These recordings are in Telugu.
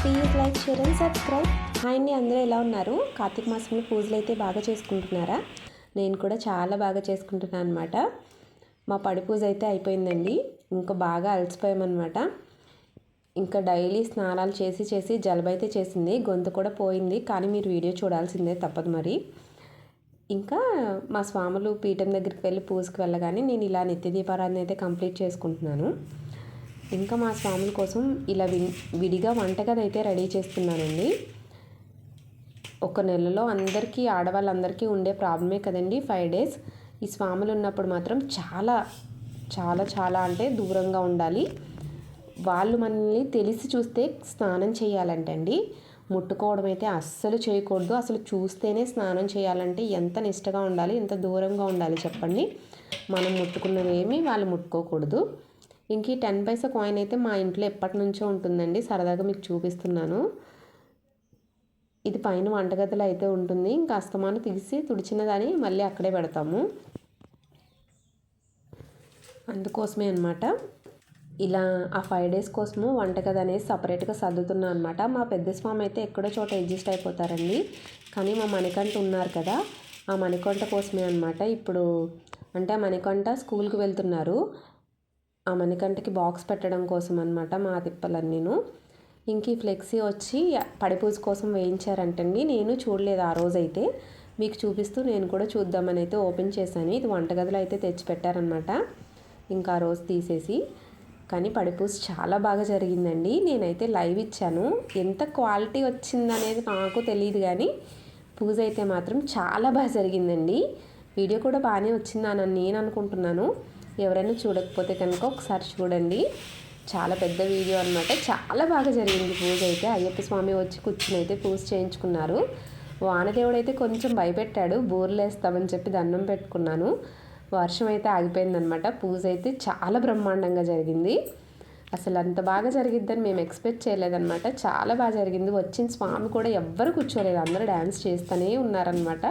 Please like share and subscribe. Hi అండి, అందరూ ఎలా ఉన్నారు? కార్తీక మాసంలో పూజలు అయితే బాగా చేసుకుంటున్నారా? నేను కూడా చాలా బాగా చేసుకుంటున్నాను అనమాట. మా పడి పూజ అయితే అయిపోయిందండి. ఇంకా బాగా అలసిపోయామన్నమాట. ఇంకా డైలీ స్నానాలు చేసి చేసి జలుబు అయితే చేసింది, గొంతు కూడా పోయింది. కానీ మీరు వీడియో చూడాల్సిందే, తప్పదు మరి. ఇంకా మా స్వాములు పీఠం దగ్గరికి వెళ్ళి పూజకి వెళ్ళగానే నేను ఇలా నిత్య దీపారాధన అయితే కంప్లీట్ చేసుకుంటున్నాను. ఇంకా మా స్వాముల కోసం ఇలా విడిగా వంటగది అయితే రెడీ చేస్తున్నానండి. ఒక నెలలో అందరికీ, ఆడవాళ్ళందరికీ ఉండే ప్రాబ్లమే కదండి 5 డేస్. ఈ స్వాములు ఉన్నప్పుడు మాత్రం చాలా చాలా చాలా అంటే దూరంగా ఉండాలి. వాళ్ళు మనల్ని తెలిసి చూస్తే స్నానం చేయాలంటండి. ముట్టుకోవడం అయితే అస్సలు చేయకూడదు. అసలు చూస్తేనే స్నానం చేయాలంటే ఎంత నిష్టగా ఉండాలి, ఎంత దూరంగా ఉండాలి చెప్పండి. మనం ముట్టుకున్నవేమి వాళ్ళు ముట్టుకోకూడదు. ఇంక ఈ 10 పైసా కాయిన్ అయితే మా ఇంట్లో ఎప్పటి నుంచో ఉంటుందండి. సరదాగా మీకు చూపిస్తున్నాను. ఇది పైన వంటగదిలో అయితే ఉంటుంది. ఇంకా అస్తమాను తీసి తుడిచినదని మళ్ళీ అక్కడే పెడతాము. అందుకోసమే అనమాట ఇలా ఆ 5 డేస్ కోసము వంటగది అనేది సపరేట్గా సర్దుతున్నా అనమాట. మా పెద్ద స్వామి అయితే ఎక్కడో చోట అడ్జస్ట్ అయిపోతారండి. కానీ మా మణికంఠ ఉన్నారు కదా, ఆ మణికంఠ కోసమే అనమాట. ఇప్పుడు అంటే ఆ మణికంఠ స్కూల్కి వెళ్తున్నారు. ఆ మణికంఠకి బాక్స్ పెట్టడం కోసం అనమాట మా తిప్పలన్నీను. ఇంక ఈ ఫ్లెక్సీ వచ్చి పడిపూజ కోసం వేయించారంటండి. నేను చూడలేదు ఆ రోజైతే. మీకు చూపిస్తూ నేను కూడా చూద్దామని అయితే ఓపెన్ చేశాను. ఇది వంటగదిలో అయితే తెచ్చి పెట్టారనమాట. ఇంకా ఆ రోజు తీసేసి. కానీ పడిపూజ చాలా బాగా జరిగిందండి. నేనైతే లైవ్ ఇచ్చాను. ఎంత క్వాలిటీ వచ్చిందనేది నాకు తెలియదు, కానీ పూజ అయితే మాత్రం చాలా బాగా జరిగిందండి. వీడియో కూడా బాగానే వచ్చిందని నేను అనుకుంటున్నాను. ఎవరైనా చూడకపోతే కనుక ఒకసారి చూడండి. చాలా పెద్ద వీడియో అనమాట. చాలా బాగా జరిగింది పూజ అయితే. అయ్యప్ప స్వామి వచ్చి కూర్చుని అయితే పూజ చేయించుకున్నారు. వానదేవుడు అయితే కొంచెం భయపెట్టాడు. బూర్లు వేస్తామని చెప్పి దండం పెట్టుకున్నాను. వర్షం అయితే ఆగిపోయిందనమాట. పూజ అయితే చాలా బ్రహ్మాండంగా జరిగింది. అసలు అంత బాగా జరిగిద్దని మేము ఎక్స్పెక్ట్ చేయలేదన్నమాట. చాలా బాగా జరిగింది. వచ్చిన స్వామి కూడా ఎవ్వరు కూర్చోలేదు, అందరూ డ్యాన్స్ చేస్తూనే ఉన్నారనమాట.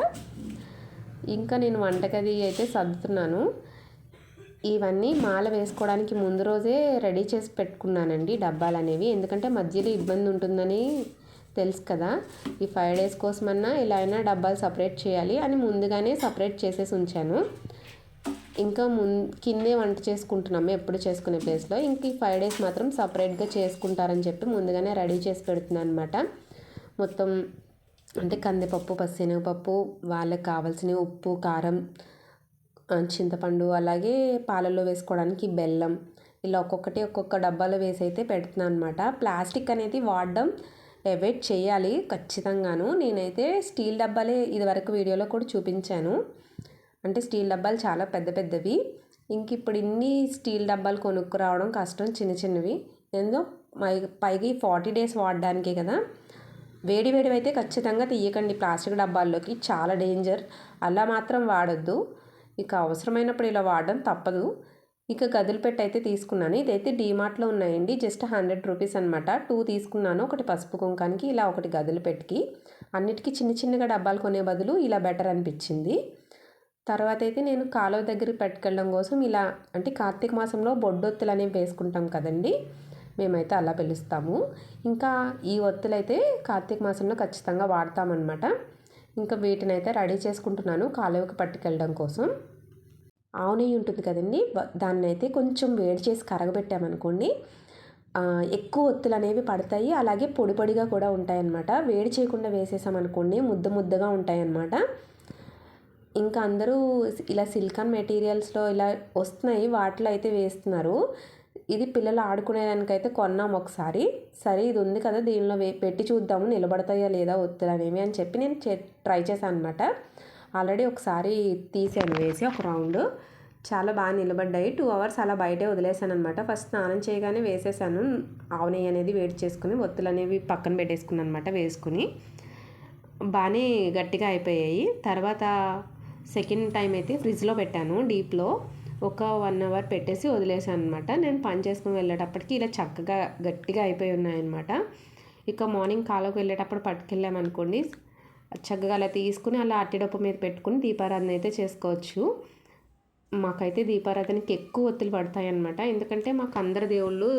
ఇంకా నేను వంటగది అయితే సర్దుతున్నాను. ఇవన్నీ మాల వేసుకోవడానికి ముందు రోజే రెడీ చేసి పెట్టుకున్నానండి డబ్బాలు అనేవి. ఎందుకంటే మధ్యలో ఇబ్బంది ఉంటుందని తెలుసు కదా. ఈ 5 డేస్ కోసమన్నా ఇలా అయినా డబ్బాలు సపరేట్ చేయాలి అని ముందుగానే సపరేట్ చేసేసి ఉంచాను. ఇంకా కిందే వంట చేసుకుంటున్నాము ఎప్పుడు చేసుకునే ప్లేస్లో. ఇంక ఈ 5 డేస్ మాత్రం సపరేట్గా చేసుకుంటారని చెప్పి ముందుగానే రెడీ చేసి పెడుతున్నాను అనమాట. మొత్తం అంటే కందిపప్పు, పచ్చెనగపప్పు, వాళ్ళకి కావాల్సిన ఉప్పు, కారం, చింతపండు, అలాగే పాలల్లో వేసుకోవడానికి బెల్లం, ఇలా ఒక్కొక్క డబ్బాలో వేసి అయితే పెడుతున్నాను అనమాట. ప్లాస్టిక్ అనేది వాడడం అవాయిడ్ చేయాలి ఖచ్చితంగాను. నేనైతే స్టీల్ డబ్బాలే ఇదివరకు వీడియోలో కూడా చూపించాను. అంటే స్టీల్ డబ్బాలు చాలా పెద్ద పెద్దవి. ఇంక ఇప్పుడు ఇన్ని స్టీల్ డబ్బాలు కొనుక్కురావడం కష్టం, చిన్న చిన్నవి. ఏందో పైగా 40 డేస్ వాడడానికే కదా. వేడివేడివి అయితే ఖచ్చితంగా తీయకండి ప్లాస్టిక్ డబ్బాల్లోకి, చాలా డేంజర్. అలా మాత్రం వాడొద్దు. ఇక అవసరమైనప్పుడు ఇలా వాడడం తప్పదు. ఇక గదులు పెట్టి అయితే తీసుకున్నాను. ఇదైతే డీమార్ట్లో ఉన్నాయండి. జస్ట్ 100 రూపీస్ అనమాట. 2 తీసుకున్నాను. ఒకటి పసుపు కుంకానికి, ఇలా ఒకటి గదులు పెట్టికి. అన్నిటికీ చిన్న చిన్నగా డబ్బాలు కొనే బదులు ఇలా బెటర్ అనిపించింది. తర్వాత అయితే నేను కాలువ దగ్గరికి పెట్టుకెళ్ళడం కోసం ఇలా, అంటే కార్తీక మాసంలో బొడ్డొత్తులు అనేవి వేసుకుంటాం కదండి, మేమైతే అలా పిలుస్తాము. ఇంకా ఈ ఒత్తులు అయితే కార్తీక మాసంలో ఖచ్చితంగా వాడతామన్నమాట. ఇంకా వీటిని అయితే రెడీ చేసుకుంటున్నాను కాలువకి పట్టుకెళ్ళడం కోసం. ఆవు నెయ్యి ఉంటుంది కదండి, దాన్ని అయితే కొంచెం వేడి చేసి కరగబెట్టామనుకోండి, ఎక్కువ ఒత్తులు అనేవి పడతాయి. అలాగే పొడి పొడిగా కూడా ఉంటాయన్నమాట. వేడి చేయకుండా వేసేసామనుకోండి ముద్ద ముద్దగా ఉంటాయన్నమాట. ఇంకా అందరూ ఇలా సిలికాన్ మెటీరియల్స్లో ఇలా వస్తున్నాయి, వాటిలో అయితే వేస్తున్నారు. ఇది పిల్లలు ఆడుకునేదానికైతే కొన్నాము ఒకసారి. సరే ఇది ఉంది కదా, దీనిలో పెట్టి చూద్దాము నిలబడతాయా లేదా ఒత్తులు అనేవి అని చెప్పి నేను ట్రై చేశాను అనమాట. ఆల్రెడీ ఒకసారి తీసాను వేసి ఒక రౌండ్, చాలా బాగా నిలబడ్డాయి. 2 అవర్స్ అలా బయటే వదిలేసాను అనమాట. ఫస్ట్ స్నానం చేయగానే వేసేసాను. ఆవు నెయ్యి అనేది వేడి చేసుకుని ఒత్తులు అనేవి పక్కన పెట్టేసుకున్నాను అనమాట. వేసుకుని బాగానే గట్టిగా అయిపోయాయి. తర్వాత సెకండ్ టైం అయితే ఫ్రిడ్జ్లో పెట్టాను, డీప్లో. ఒక 1 అవర్ పెట్టేసి వదిలేసాను అనమాట. నేను పని చేసుకుని వెళ్ళేటప్పటికి ఇలా చక్కగా గట్టిగా అయిపోయి ఉన్నాయన్నమాట. ఇక మార్నింగ్ కాలువకి వెళ్ళేటప్పుడు పట్టుకెళ్ళామనుకోండి, చక్కగా అలా తీసుకుని అలా అట్టిడప్పు మీద పెట్టుకుని దీపారాధన అయితే చేసుకోవచ్చు. మాకైతే దీపారాధనకి ఎక్కువ ఒత్తులు పడతాయన్నమాట. ఎందుకంటే మాకు అందరు దేవుళ్ళు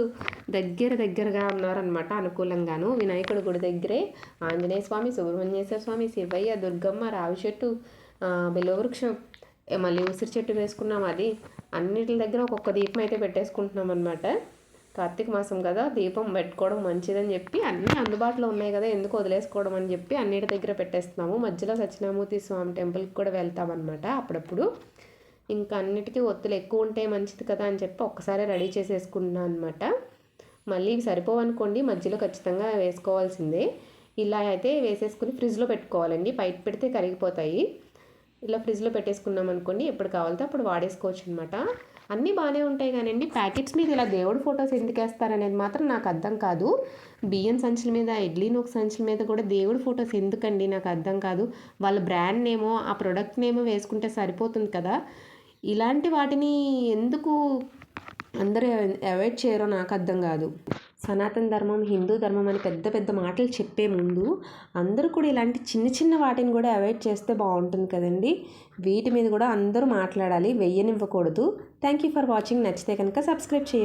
దగ్గరగా ఉన్నారనమాట అనుకూలంగాను. వినాయకుడి గుడి దగ్గరే ఆంజనేయ స్వామి, సుబ్రహ్మణ్యేశ్వర స్వామి, శివయ్య, దుర్గమ్మ, రావి చెట్టు, బిల్వవృక్షం, మళ్ళీ ఉసిరి చెట్టు వేసుకున్నాం. అది అన్నిటి దగ్గర ఒక్కొక్క దీపం అయితే పెట్టేసుకుంటున్నాం అనమాట. కార్తీక మాసం కదా, దీపం పెట్టుకోవడం మంచిదని చెప్పి అన్నీ అందుబాటులో ఉన్నాయి కదా, ఎందుకు వదిలేసుకోవడం అని చెప్పి అన్నిటి దగ్గర పెట్టేస్తున్నాము. మధ్యలో సత్యనారాయణమూర్తి స్వామి టెంపుల్కి కూడా వెళ్తామన్నమాట అప్పుడప్పుడు. ఇంకా అన్నిటికీ ఒత్తులు ఎక్కువ ఉంటే మంచిది కదా అని చెప్పి ఒక్కసారి రెడీ చేసేసుకున్నాను అనమాట. మళ్ళీ ఇవి సరిపోవనుకోండి, మధ్యలో ఖచ్చితంగా వేసుకోవాల్సిందే. ఇలా అయితే వేసేసుకుని ఫ్రిడ్జ్లో పెట్టుకోవాలండి, బయట పెడితే కరిగిపోతాయి. ఇలా ఫ్రిడ్జ్లో పెట్టేసుకున్నాం అనుకోండి, ఎప్పుడు కావాలితే అప్పుడు వాడేసుకోవచ్చు అనమాట. అన్నీ బాగానే ఉంటాయి కానివ్వండి, ప్యాకెట్స్ మీద ఇలా దేవుడి ఫొటోస్ ఎందుకు వేస్తారనేది మాత్రం నాకు అర్థం కాదు. బియ్యం సంచుల మీద, ఇడ్లీ నూక సంచుల మీద కూడా దేవుడి ఫొటోస్ ఎందుకండి నాకు అర్థం కాదు. వాళ్ళ బ్రాండ్ నేమో ఆ ప్రొడక్ట్ నేమో వేసుకుంటే సరిపోతుంది కదా, ఇలాంటి వాటిని ఎందుకు అందరూ అవాయిడ్ చేయరో నాకు అర్థం కాదు. సనాతన ధర్మం, హిందూ ధర్మం అని పెద్ద పెద్ద మాటలు చెప్పే ముందు అందరూ కూడా ఇలాంటి చిన్న చిన్న వాటిని కూడా అవాయిడ్ చేస్తే బాగుంటుంది కదండి. వీటి మీద కూడా అందరూ మాట్లాడాలి, వెయ్యనివ్వకూడదు. Thank you for watching. నచ్చితే కనుక సబ్స్క్రైబ్ చేయండి.